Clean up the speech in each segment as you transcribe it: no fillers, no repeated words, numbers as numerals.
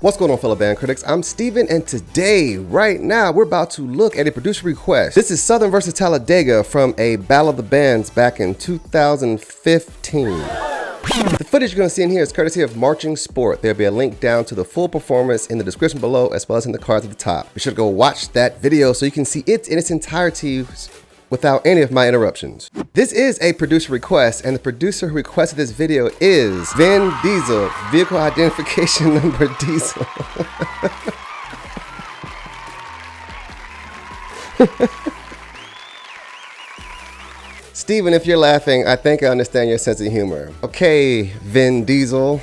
What's going on, fellow band critics? I'm Steven, and today, right now, we're about to look at a producer request. This is Southern vs. Talladega from a Battle of the Bands back in 2015. The footage you're going to see in here is courtesy of Marching Sport. There'll be a link down to the full performance in the description below, as well as in the cards at the top. Be sure to go watch that video so you can see it in its entirety without any of my interruptions. This is a producer request, and the producer who requested this video is Vin Diesel, vehicle identification number Diesel. Steven, if you're laughing, I think I understand your sense of humor. Okay, Vin Diesel.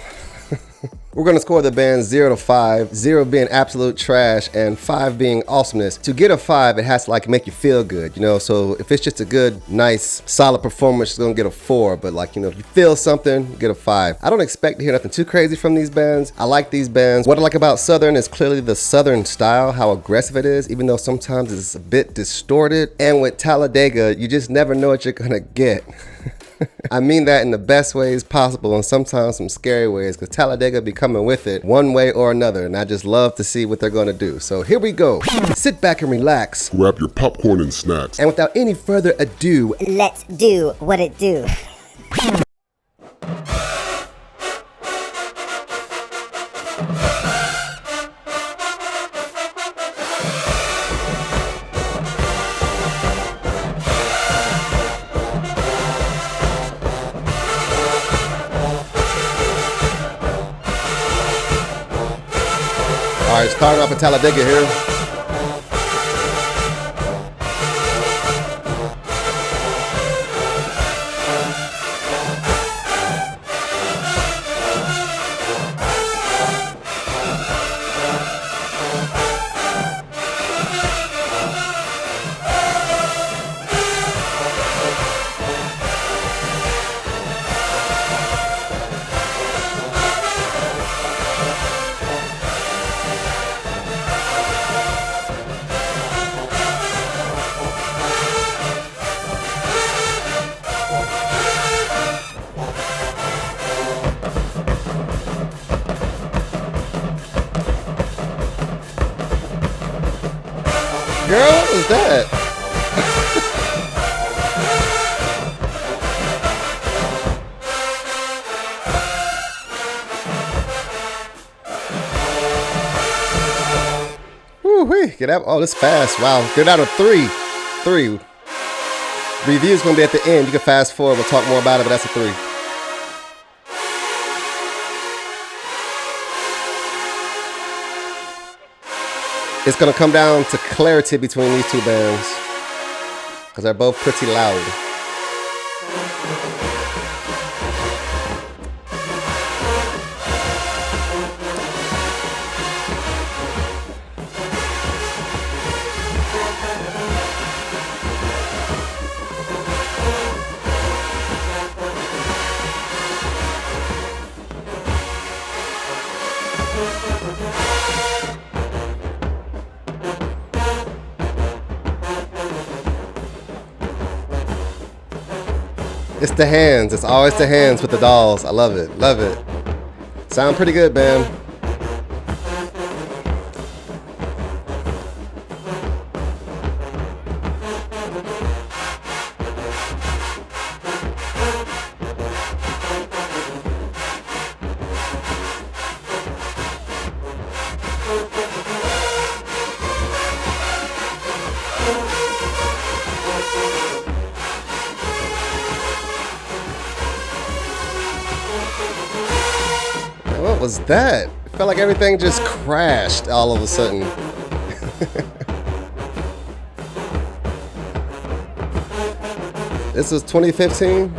We're gonna score the band 0 to 5, 0 being absolute trash and 5 being awesomeness. To get a 5, it has to like make you feel good, you know? So if it's just a good, nice, solid performance, it's gonna get a 4. But like, you know, if you feel something, get a 5. I don't expect to hear nothing too crazy from these bands. I like these bands. What I like about Southern is clearly the Southern style, how aggressive it is, even though sometimes it's a bit distorted. And with Talladega, you just never know what you're gonna get. I mean that in the best ways possible, and sometimes some scary ways, because Talladega be coming with it one way or another, and I just love to see what they're going to do. So here we go. Sit back and relax. Grab your popcorn and snacks. And without any further ado, let's do what it do. All right, starting off with Talladega here. Girl, what was that? Woo-wee, get out. Oh, this fast. Wow. Get out of 3. 3. Review's gonna be at the end. You can fast forward. We'll talk more about it, but that's a 3. It's gonna come down to clarity between these two bands, because they're both pretty loud. It's the hands. It's always the hands with the dolls. I love it. Love it. Sound pretty good, man. What was that? It felt like everything just crashed all of a sudden. This was 2015?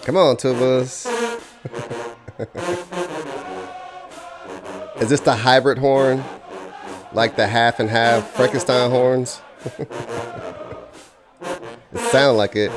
Come on, tubas. Is this the hybrid horn? Like the half and half Frankenstein horns? It sounds like it.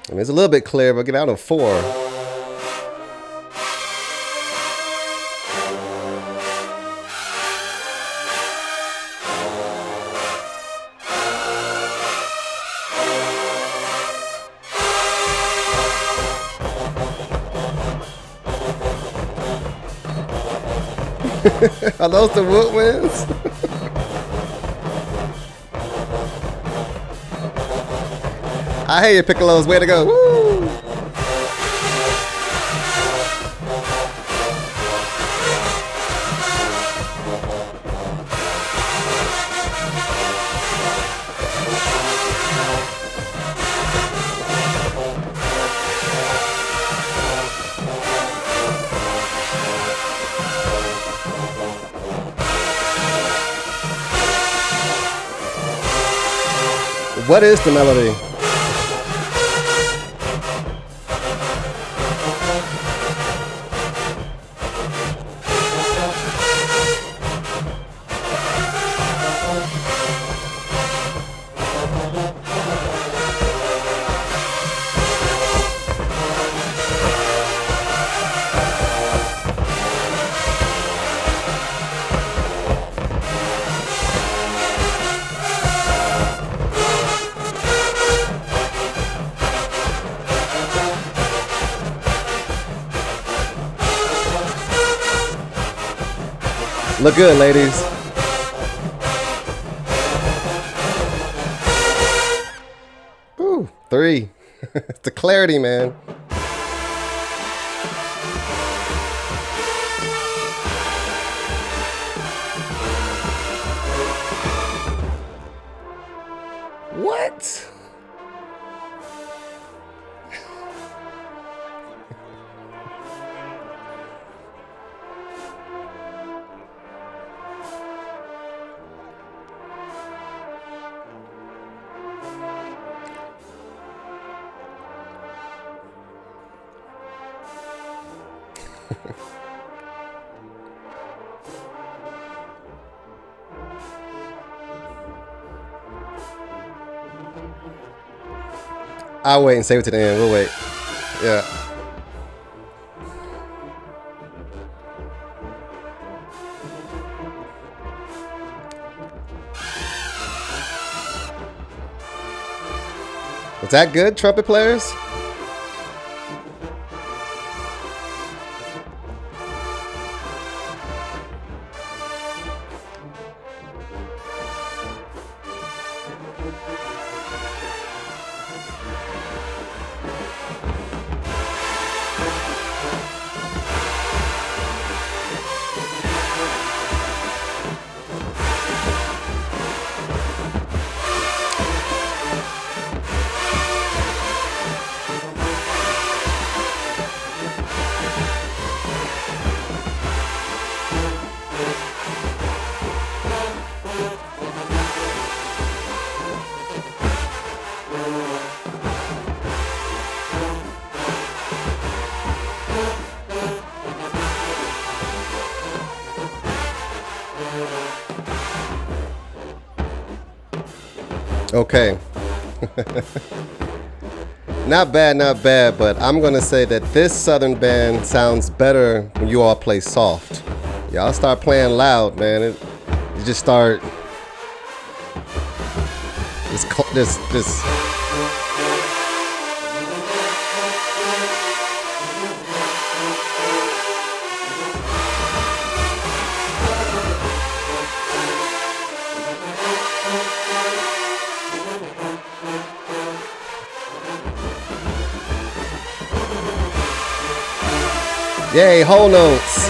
I mean, it's a little bit clear, but get out of 4. Are those the woodwinds? I hear you, Piccolos. Way to go. Woo! What is the melody? Look good, ladies. Ooh, 3. It's the clarity, man. What? I'll wait and save it to the end. We'll wait. Yeah. Was that good, trumpet players? Okay. Not bad, but I'm gonna say that this Southern band sounds better when you all play soft. Y'all start playing loud, man. You just start this. Yay, whole notes.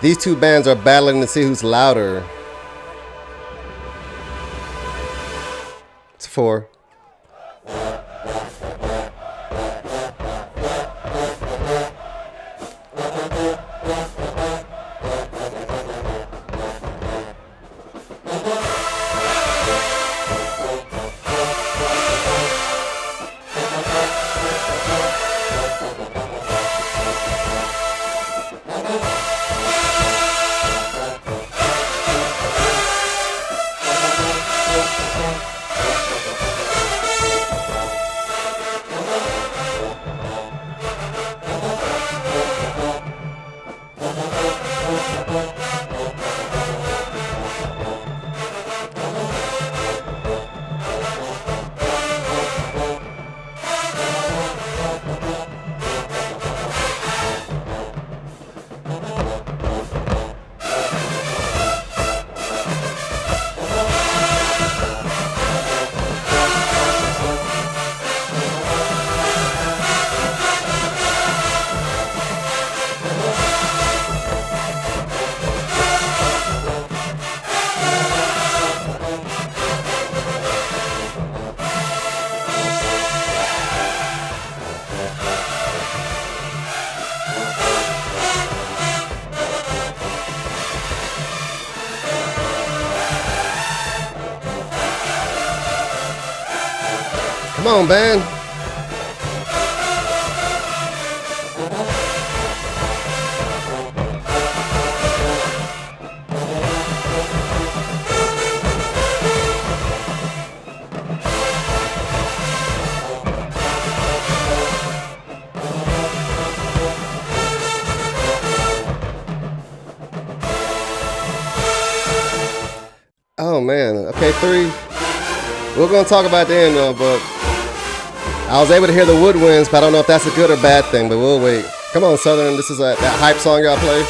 These two bands are battling to see who's louder. It's 4. Come on, band. Oh man, okay, 3. We're gonna talk about the end though, but I was able to hear the woodwinds, but I don't know if that's a good or bad thing, but we'll wait. Come on, Southern, this is that hype song y'all play.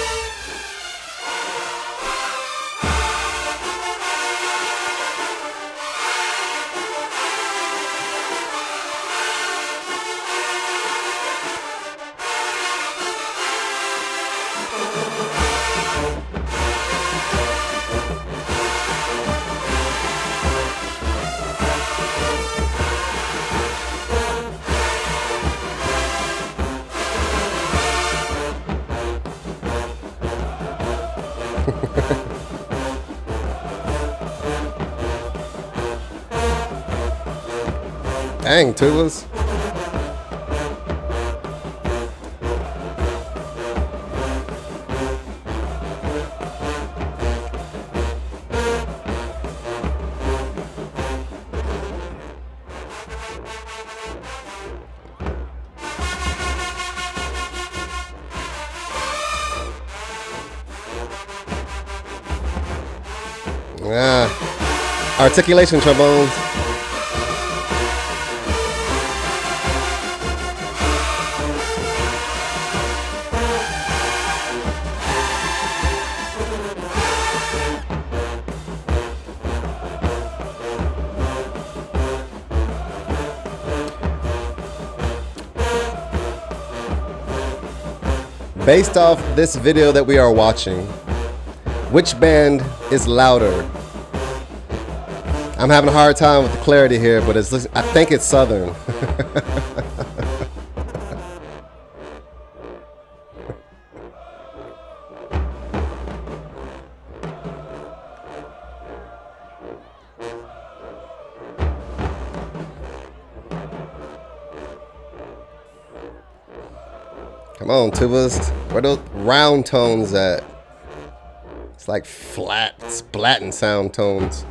Dang, tubas. Articulation trombones. Based off this video that we are watching, which band is louder? I'm having a hard time with the clarity here, but I think it's Southern. Come on, tubas. Where those round tones at? It's like flat, splatting sound tones.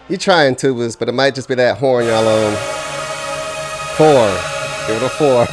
You trying, tubas, but it might just be that horn y'all on. 4. Give it a 4.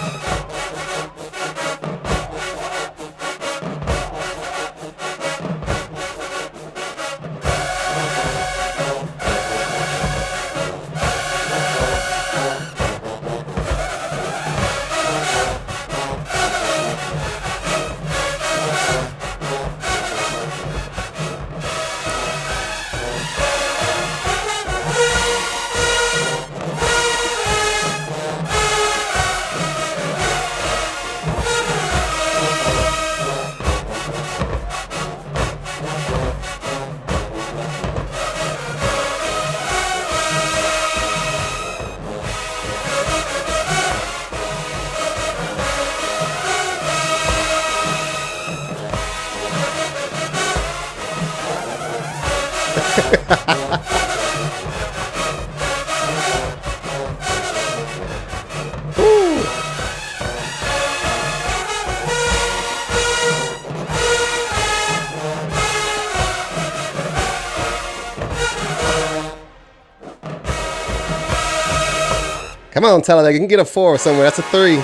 Come on, Talladega. You can get a 4 somewhere. That's a 3.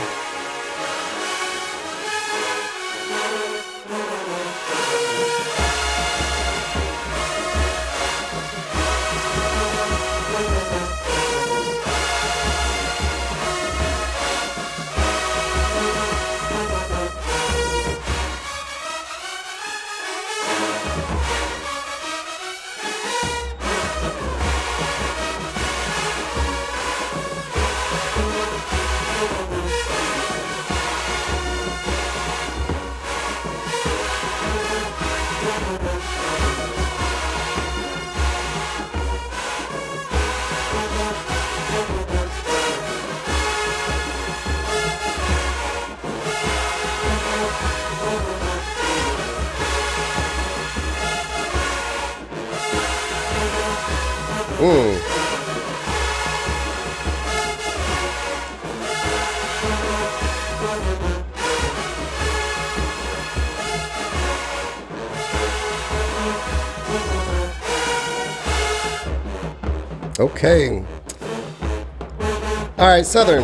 Okay. All right, Southern.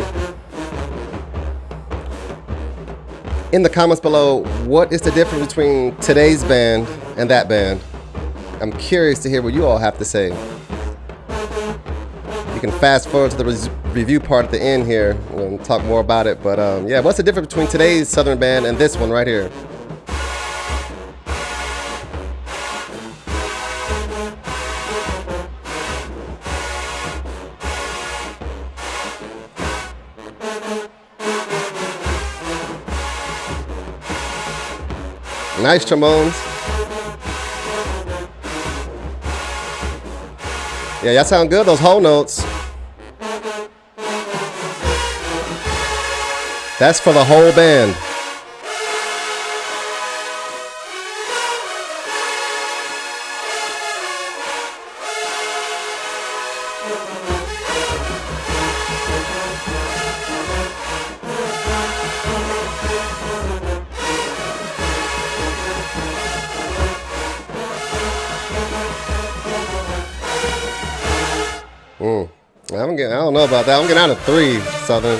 In the comments below, what is the difference between today's band and that band? I'm curious to hear what you all have to say. You can fast forward to the review part at the end here. We'll talk more about it. But yeah, what's the difference between today's Southern band and this one right here? Nice trombones. Yeah, y'all sound good, those whole notes. That's for the whole band. I don't know about that. I'm getting out of 3, Southern.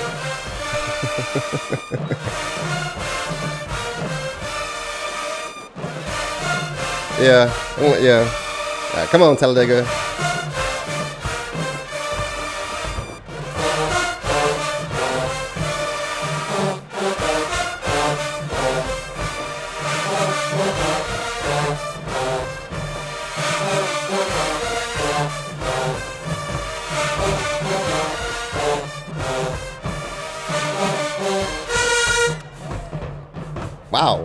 Yeah. All right, come on, Talladega. Wow.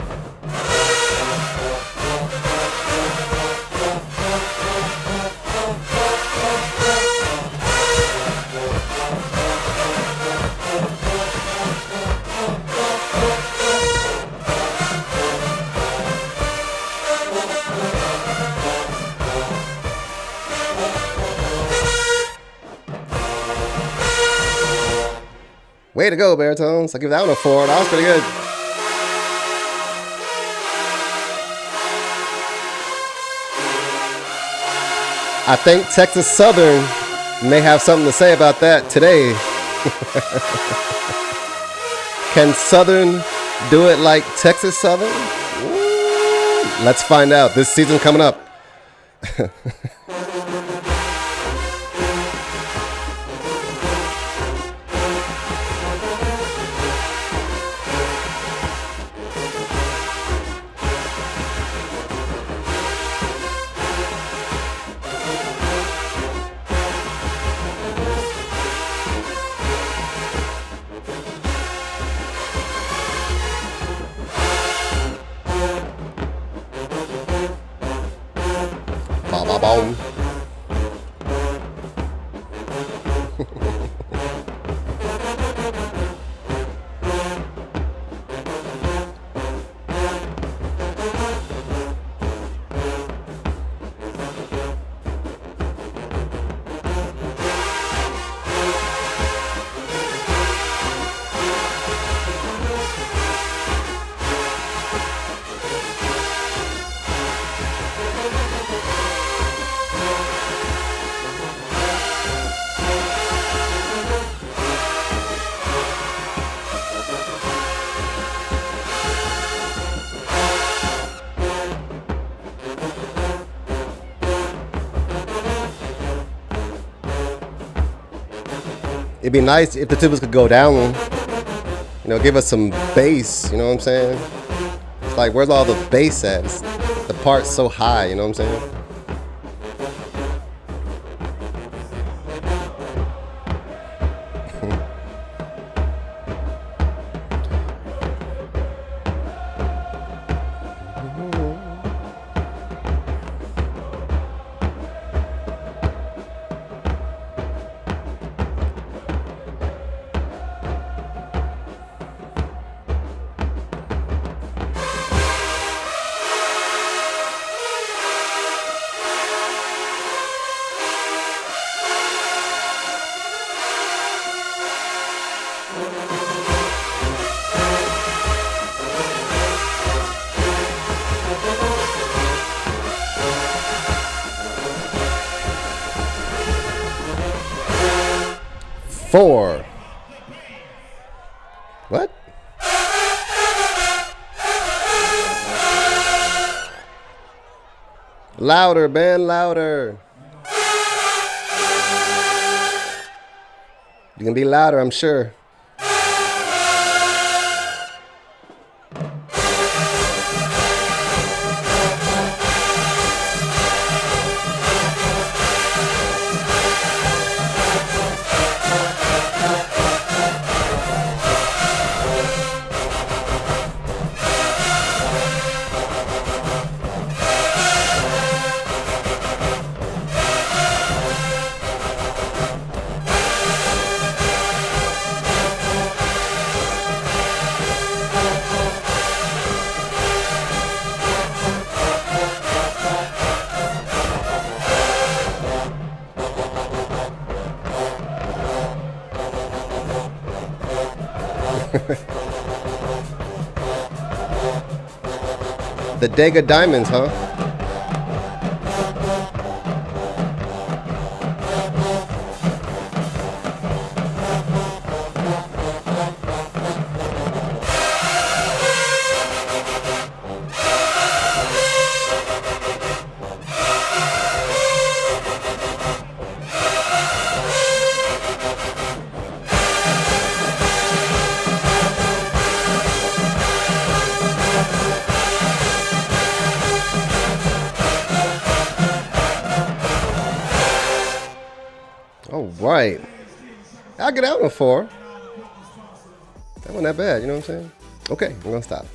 Way to go, baritones. I'll give that one a 4. That was pretty good. I think Texas Southern may have something to say about that today. Can Southern do it like Texas Southern? Ooh, let's find out. This season coming up. Boom. It'd be nice if the tubas could go down, you know, give us some bass, you know what I'm saying? It's like, where's all the bass at? The part's so high, you know what I'm saying? Four. What? Louder, band, louder. You can be louder, I'm sure. The Dega Diamonds, huh? All right. I'll get out in a 4. That wasn't that bad, you know what I'm saying? Okay, I'm gonna stop.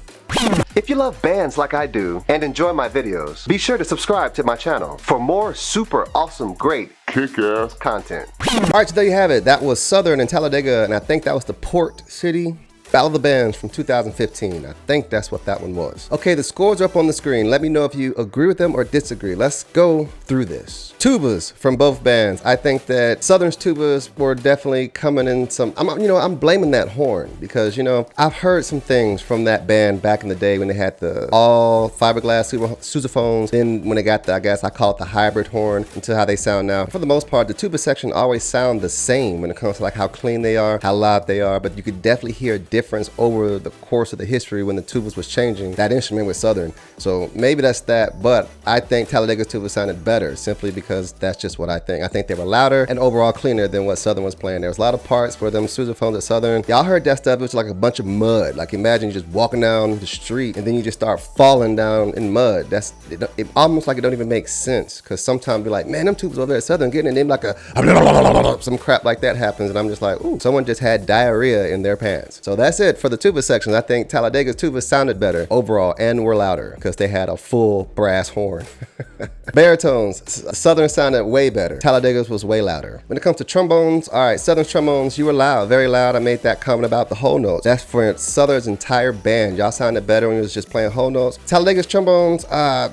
If you love bands like I do and enjoy my videos, be sure to subscribe to my channel for more super awesome, great, kick-ass content. All right, so there you have it. That was Southern and Talladega, and I think that was the Port City Battle of the Bands from 2015. I think that's what that one was. Okay, the scores are up on the screen. Let me know if you agree with them or disagree. Let's go through this. Tubas from both bands. I think that Southern's tubas were definitely coming in some, I'm blaming that horn because, I've heard some things from that band back in the day when they had the all fiberglass sousaphones. Then when they got the, I guess I call it the hybrid horn, into how they sound now. For the most part, the tuba section always sound the same when it comes to like how clean they are, how loud they are, but you could definitely hear a difference over the course of the history when the tubas was changing that instrument with Southern. So maybe that's that, but I think Talladega's tuba sounded better simply because that's just what I think. I think they were louder and overall cleaner than what Southern was playing. There was a lot of parts for them sousaphones at Southern. Y'all heard that stuff, it was like a bunch of mud. Like imagine you just walking down the street and then you just start falling down in mud. It almost like it don't even make sense, because sometimes be like, man, them tubas over there at Southern getting in them like some crap like that happens, and I'm just like, ooh, someone just had diarrhea in their pants. So that's it for the tuba sections. I think Talladega's tuba sounded better overall and were louder because they had a full brass horn. Baritones, Southern sounded way better. Talladega's was way louder. When it comes to trombones, all right, Southern's trombones, you were loud, very loud. I made that comment about the whole notes. That's for Southern's entire band. Y'all sounded better when you was just playing whole notes. Talladega's trombones,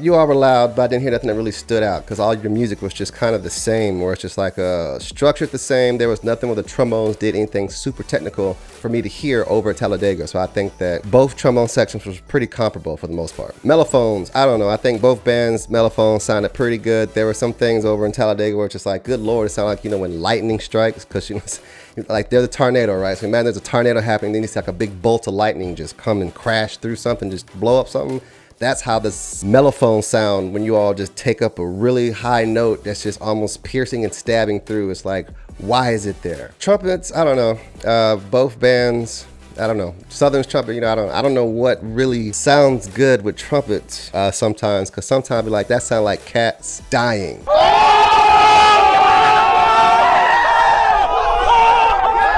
you all were loud, but I didn't hear nothing that really stood out because all your music was just kind of the same, where it's just like structured the same. There was nothing where the trombones did anything super technical for me to hear over Talladega. So I think that both trombone sections was pretty comparable for the most part. Mellophones, I don't know. I think both bands' mellophones sounded pretty good. There were some things over in Talladega where it's just like, good Lord, it sounded like, when lightning strikes, because like there's a tornado, right? So imagine there's a tornado happening, then it's like a big bolt of lightning just come and crash through something, just blow up something. That's how this mellophone sound when you all just take up a really high note that's just almost piercing and stabbing through. It's like, Why is it there? Trumpets, I don't know. Both bands, I don't know. Southern's trumpet, you know, I don't know what really sounds good with trumpets sometimes, because sometimes like that sound like cats dying.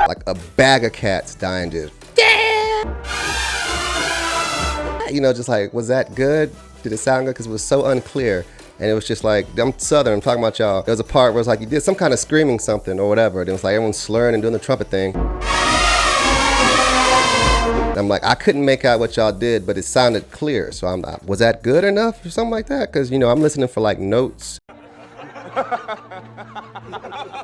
Like a bag of cats dying, just you know, just like, was that good? Did it sound good? Because it was so unclear. And it was just like, I'm Southern, I'm talking about y'all. There was a part where it's like you did some kind of screaming something or whatever. And it was like everyone's slurring and doing the trumpet thing. And I'm like, I couldn't make out what y'all did, but it sounded clear. So I'm like, was that good enough or something like that? Because, you know, I'm listening for like notes.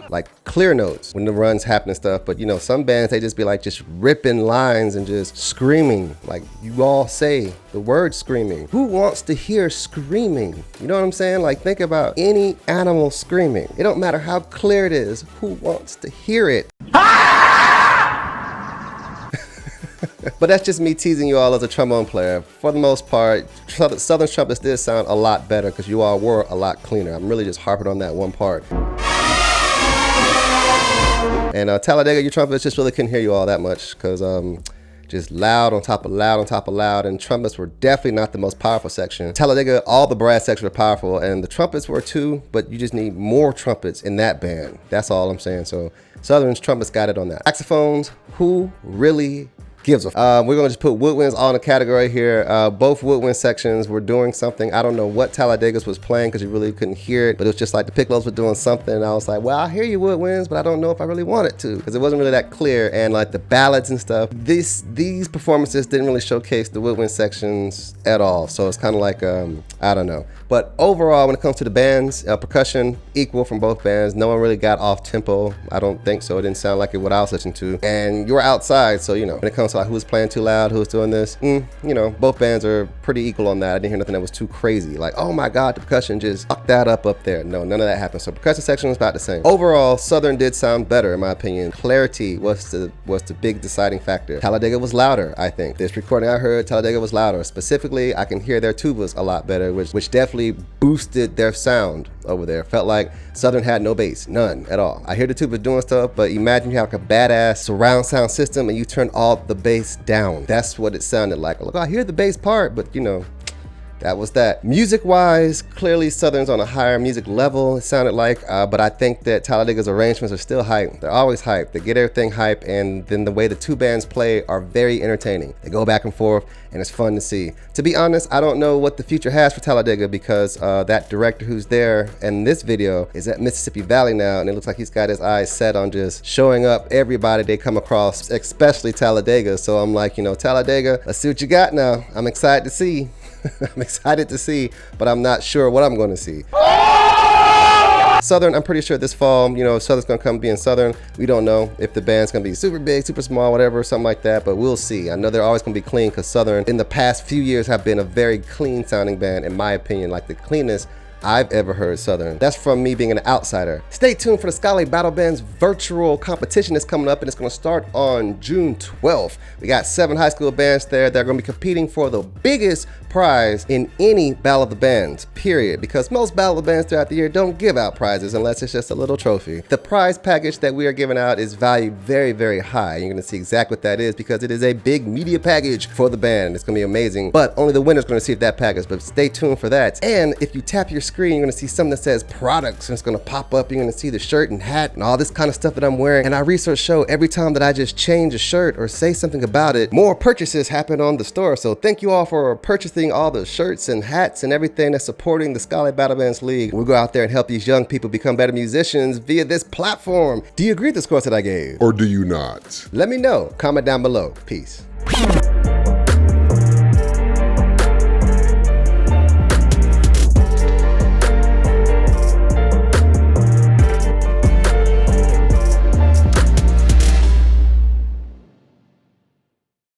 Like clear notes when the runs happen and stuff. But you know, some bands, they just be like just ripping lines and just screaming. Like you all say the word screaming. Who wants to hear screaming? You know what I'm saying? Like think about any animal screaming. It don't matter how clear it is. Who wants to hear it? But that's just me teasing you all as a trombone player. For the most part, Southern trumpets did sound a lot better because you all were a lot cleaner. I'm really just harping on that one part. And Talladega, your trumpets just really couldn't hear you all that much because just loud on top of loud on top of loud, and trumpets were definitely not the most powerful section. Talladega, all the brass sections were powerful, and the trumpets were too, but you just need more trumpets in that band. That's all I'm saying. So Southern's trumpets got it on that. Saxophones, who really gives a we're gonna just put woodwinds all in a category here. Both woodwind sections were doing something. I don't know what Talladega's was playing because you really couldn't hear it, but it was just like the piccolos were doing something, and I was like, well, I hear you woodwinds, but I don't know if I really want it to, because it wasn't really that clear. And like the ballads and stuff, these performances didn't really showcase the woodwind sections at all. So it's kind of like I don't know. But overall, when it comes to the bands, percussion equal from both bands. No one really got off tempo. I don't think so. It didn't sound like it what I was listening to. And you were outside, so you know, when it comes to like who was playing too loud, who was doing this, you know, both bands are pretty equal on that. I didn't hear nothing that was too crazy. Like, oh my God, the percussion just fucked that up there. No, none of that happened. So percussion section was about the same. Overall, Southern did sound better in my opinion. Clarity was the big deciding factor. Talladega was louder, I think. This recording I heard, Talladega was louder. Specifically, I can hear their tubas a lot better, which definitely boosted their sound over there. Felt like Southern had no bass, none at all. I hear the tubas doing stuff, but imagine you have like a badass surround sound system and you turn all the bass down. That's what it sounded like. Look, I hear the bass part, but you know, that was that. Music wise, clearly Southern's on a higher music level, it sounded like, but I think that Talladega's arrangements are still hype. They're always hype. They get everything hype, and then the way the two bands play are very entertaining. They go back and forth, and it's fun to see. To be honest, I don't know what the future has for Talladega because that director who's there in this video is at Mississippi Valley now, and it looks like he's got his eyes set on just showing up everybody they come across, especially Talladega. So I'm like, you know, Talladega, let's see what you got now. I'm excited to see. I'm excited to see, but I'm not sure what I'm going to see. Southern, I'm pretty sure this fall, you know, Southern's gonna come being Southern. We don't know if the band's gonna be super big, super small, whatever, something like that, but we'll see. I know they're always gonna be clean because Southern in the past few years have been a very clean sounding band, in my opinion, like the cleanest I've ever heard Southern. That's from me being an outsider. Stay tuned for the Scholarly Battle Band's virtual competition that's coming up, and it's gonna start on June 12th. We got 7 high school bands there that are gonna be competing for the biggest prize in any Battle of the Bands, period. Because most Battle of the Bands throughout the year don't give out prizes unless it's just a little trophy. The prize package that we are giving out is valued very, very high. You're gonna see exactly what that is because it is a big media package for the band. It's gonna be amazing, but only the winner's gonna receive that package, but stay tuned for that. And if you tap your screen, you're gonna see something that says products, and it's gonna pop up. You're gonna see the shirt and hat and all this kind of stuff that I'm wearing. And our research show every time that I just change a shirt or say something about it, more purchases happen on the store. So thank you all for purchasing all the shirts and hats and everything that's supporting the Scholarly Battle Bands League. We'll go out there and help these young people become better musicians via this platform. Do you agree with this course that I gave? Or do you not? Let me know. Comment down below. Peace.